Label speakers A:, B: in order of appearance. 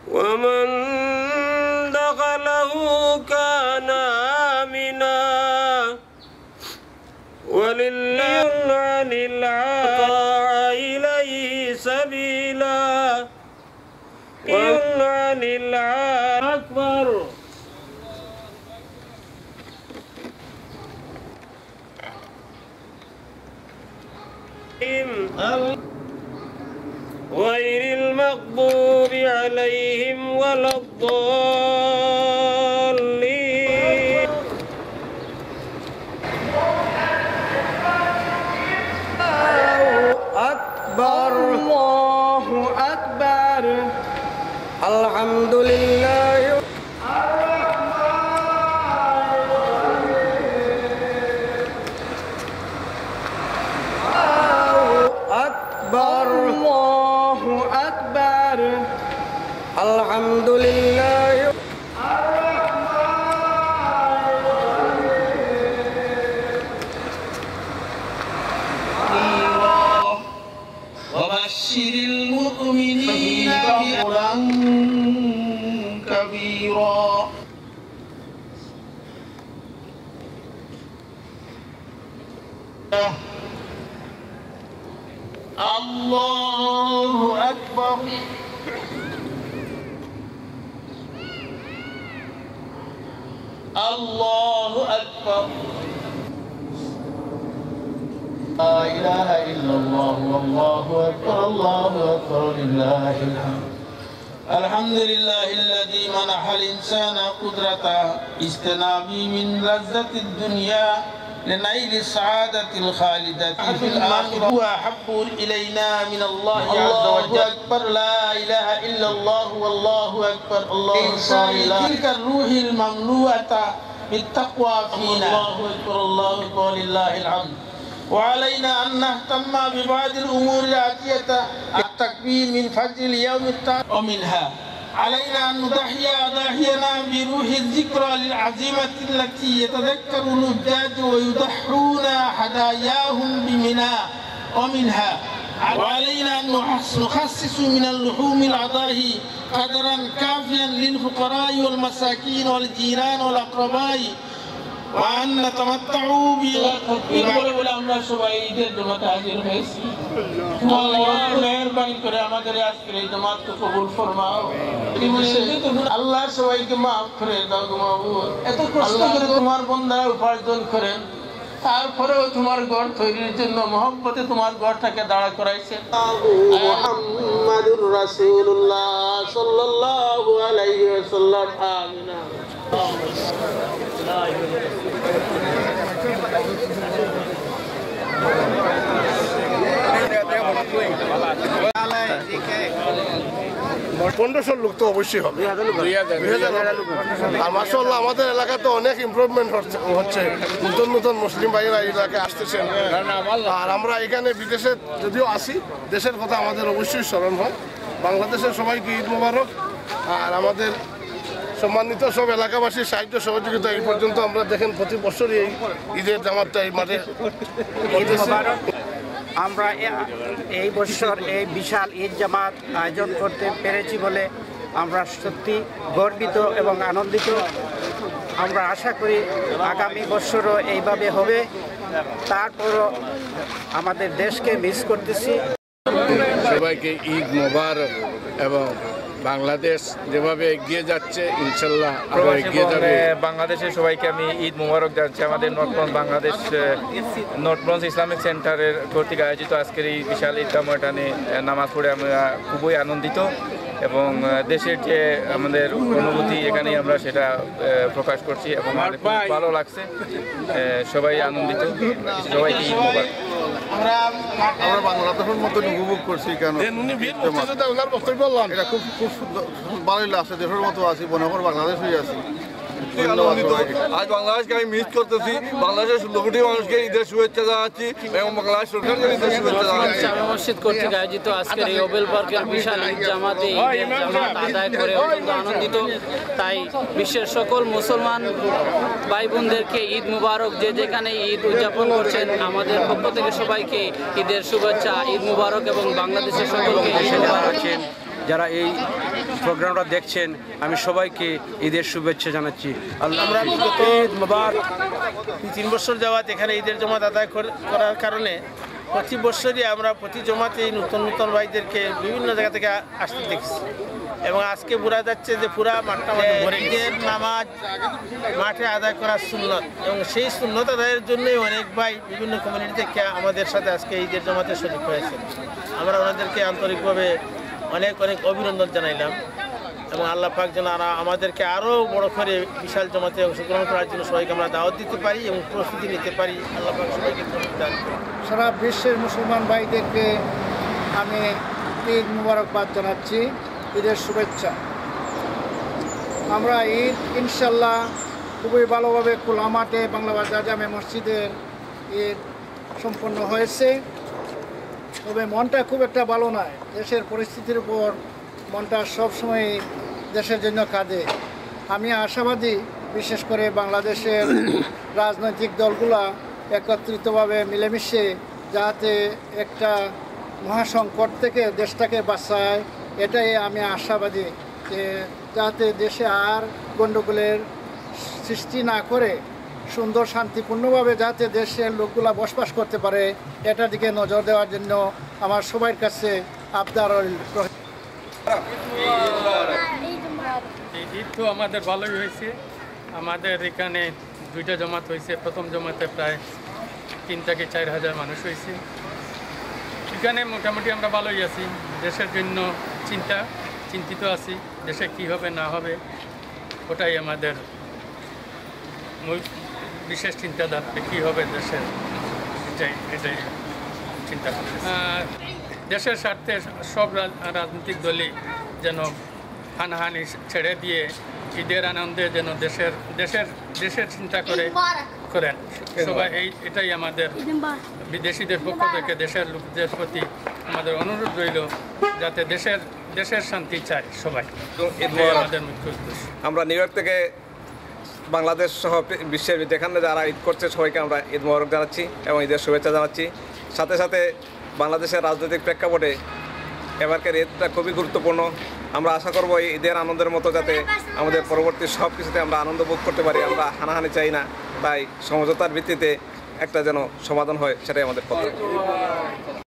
A: ومن دخله كان آمنا ولله عن العاء إليه سبيلا عن العاء أكبر غير المغضوب عليهم ولا الضالين أكبر الله أكبر الحمد لله أكبر الله أكبر الحمد لله
B: وبشر المؤمنين بأجرا كبيرا الله أكبر الله أكبر لا إله إلا الله والله أكبر الله أكبر لله الحمد الحمد لله الذي منح الإنسان قدرة اجتناب من لذة الدنيا لنيل السعادة الخالدة في الآخرة هو أحب إلينا من الله عز وجل أكبر لا إله إلا الله والله أكبر الله أكبر تلك الروح المملوءة بالتقوى فينا الله أكبر الله أكبر لله الحمد وعلينا أن نهتم ببعض الأمور الآتية التكبير من فجر اليوم التالي ومنها علينا أن نضحي أضاحينا بروح الذكرى للعزيمة التي يتذكر الحجاج ويضحون هداياهم بمنى ومنها وعلينا أن نخصص من اللحوم الأضاحي قدرا كافيا للفقراء والمساكين والجيران والأقرباء وأن نتمتعوا বলে আমরা সবাই ঈদের জমাতে হাজির হয়েছি মেহেরবানি করে আমাদের আজকের এই জামাতকে কবুল ফরমাও আল্লাহ সবাইকে মাফ করে দাও গো মাবুদ এত কষ্ট করে তোমার বান্দারা উপার্জন করেন তারপরেও তোমার ঘর তৈরির জন্য মহব্বতে তোমার ঘরটাকে দাঁড়া করাইছে মুহাম্মাদুর রাসূলুল্লাহ সাল্লাল্লাহু আলাইহি ওয়াসাল্লাম আমিন
C: পনেরোশো লোক তো অবশ্যই হবে আর মাশাআল্লাহ আমাদের এলাকাতে অনেক ইমপ্রুভমেন্ট হচ্ছে নতুন নতুন মুসলিম ভাইয়েরা এই এলাকায় আসতেছেন আর আমরা এখানে বিদেশে যদিও আসি দেশের কথা আমাদের অবশ্যই স্মরণ হয় বাংলাদেশের সবাইকে ঈদ মোবারক আর আমাদের সম্মানিত সব এলাকাবাসীর সাহায্য সহযোগিতা এই পর্যন্ত আমরা দেখেন প্রতি বছরই এই ঈদের জামাতটা এই মাঠে
D: আমরা এই বছর এই বিশাল ঈদ জামাত আয়োজন করতে পেরেছি বলে আমরা সত্যি গর্বিত এবং আনন্দিত আমরা আশা করি আগামী বছরও এইভাবে হবে তারপরও আমাদের দেশকে মিস করতেছি
E: সবাইকে ঈদ মোবারক এবং বাংলাদেশ যেভাবে এগিয়ে যাচ্ছে ইনশাল্লাহ আরো এগিয়ে যাবে
F: বাংলাদেশের সবাইকে আমি ঈদ মোবারক জানাচ্ছি আমাদের নর্থব্রঞ্জ বাংলাদেশ নর্থব্রঞ্জ ইসলামিক সেন্টারের কর্তৃক আয়োজিত আজকের এই বিশাল ঈদ ময়দানে নামাজ পড়ে আমরা খুবই আনন্দিত এবং দেশের যে আমাদের অনুভূতি এখানেই আমরা সেটা প্রকাশ করছি এবং আমাদের খুব ভালো লাগছে সবাই আনন্দিত সবাইকে ঈদ মোবারক
E: আমরা বাংলাদেশের মতন উপভোগ করছি কেন এটা খুব খুব ভালোই লাগছে দেশের মতো আছি বনভর বাংলাদেশ হয়ে আছি আজ বাংলাদেশকে আমি মিস করতেছি বাংলাদেশের 16 কোটি মানুষকে ঈদের শুভেচ্ছা জানাচ্ছি এবং বাংলাদেশ সরকারকে ঈদের শুভেচ্ছা জানাচ্ছি
G: জামে মসজিদ কর্তৃক আয়োজিত আজকের এই ওবেল পার্কের বিশাল ঈদ জামাতে ঈদের জামাত আদায় করে অত্যন্ত আনন্দিত তাই বিশ্বের সকল মুসলমান ভাই বোনদেরকে ঈদ মুবারক যে যেখানে ঈদ উদযাপন করছেন আমাদের পক্ষ থেকে সবাইকে ঈদের শুভেচ্ছা ঈদ মুবারক এবং বাংলাদেশের সকলকে ঈদ মুবারক
H: যারা এই প্রোগ্রামটা দেখছেন, আমি সবাইকে ঈদের শুভেচ্ছা জানাচ্ছি।
I: আমরা বিগত 3 বছর যাওয়াত এখানে ঈদের জমাত আদায় করার কারণে প্রতি বছরই আমরা প্রতি জমাতে নতুন নতুন ভাইদেরকে বিভিন্ন জায়গা থেকে আসতে দেখছি এবং আজকে বোঝা যাচ্ছে যে পুরা মাঠটা ঈদের নামাজ মাঠে আদায় করার সুন্নত এবং সেই সুন্নত আদায়ের জন্যই অনেক ভাই বিভিন্ন কমিউনিটি থেকে আমাদের সাথে আজকে ঈদের জমাতে শরীক হয়েছে। আমরা ওনাদেরকে আন্তরিকভাবে অনেক অনেক অভিনন্দন জানাইলাম এবং আল্লাহ পাক যেন আমাদেরকে আরও বড় করে বিশাল জমাতে অংশগ্রহণ করার জন্য সবাইকে আমরা দাওয়াত দিতে পারি এবং প্রস্তুতি নিতে পারি। আল্লাহ পাক সবাইকে দান করুন।
J: সারা বিশ্বের মুসলমান ভাইদেরকে আমি ঈদ মুবারকবাদ জানাচ্ছি, ঈদের শুভেচ্ছা। আমরা ঈদ ইনশাল্লাহ খুবই ভালোভাবে খোলা মাঠে বাংলা বাজার জামে মসজিদের ঈদ সম্পন্ন হয়েছে। তবে মনটা খুব একটা ভালো নয়, দেশের পরিস্থিতির উপর মনটা সবসময় দেশের জন্য কাঁদে। আমি আশাবাদী, বিশেষ করে বাংলাদেশের রাজনৈতিক দলগুলা একত্রিতভাবে মিলেমিশে যাতে একটা মহাসংকট থেকে দেশটাকে বাঁচায়, এটাই আমি আশাবাদী যে যাতে দেশে আর গণ্ডগোলের সৃষ্টি না করে সুন্দর শান্তিপূর্ণভাবে যাতে দেশের লোকগুলা বসবাস করতে পারে, এটার দিকে নজর দেওয়ার জন্য আমার সবার কাছে আবদার রইল।
K: ঈদ তো আমাদের ভালোই হয়েছে। আমাদের এখানে 2টা জমাত হয়েছে। প্রথম জমাতে প্রায় 3 থেকে 4 হাজার মানুষ হয়েছে। এখানে মোটামুটি আমরা ভালোই আছি। দেশের জন্য চিন্তিত আছি, দেশে কি হবে না হবে ওটাই আমাদের বিশেষ চিন্তাধারা, কী হবে দেশের, এটাই চিন্তা করছি। দেশের স্বার্থে সব রাজনৈতিক দলই যেন হানাহানি ছেড়ে দিয়ে ঈদের আনন্দে যেন দেশের চিন্তা করেন সবাই। এটাই আমাদের বিদেশিদের পক্ষ থেকে দেশের লোকদের প্রতি আমাদের অনুরোধ রইল, যাতে দেশের শান্তি চায় সবাই। আমাদের মুখ্য উদ্দেশ্য।
L: আমরা নিউ ইয়র্ক থেকে বাংলাদেশ সহ বিশ্বের যেখানে যারা ঈদ করছে সবাইকে আমরা ঈদ মোবারক জানাচ্ছি এবং ঈদের শুভেচ্ছা জানাচ্ছি। সাথে সাথে বাংলাদেশের রাজনৈতিক প্রেক্ষাপটে এবারকার ঈদটা খুবই গুরুত্বপূর্ণ। আমরা আশা করব এই ঈদের আনন্দের মতো যাতে আমাদের পরবর্তী সব কিছুতে আমরা আনন্দ ভোগ করতে পারি। আমরা হানাহানি চাই না, তাই সমঝোতার ভিত্তিতে একটা যেন সমাধান হয়, সেটাই আমাদের পথ।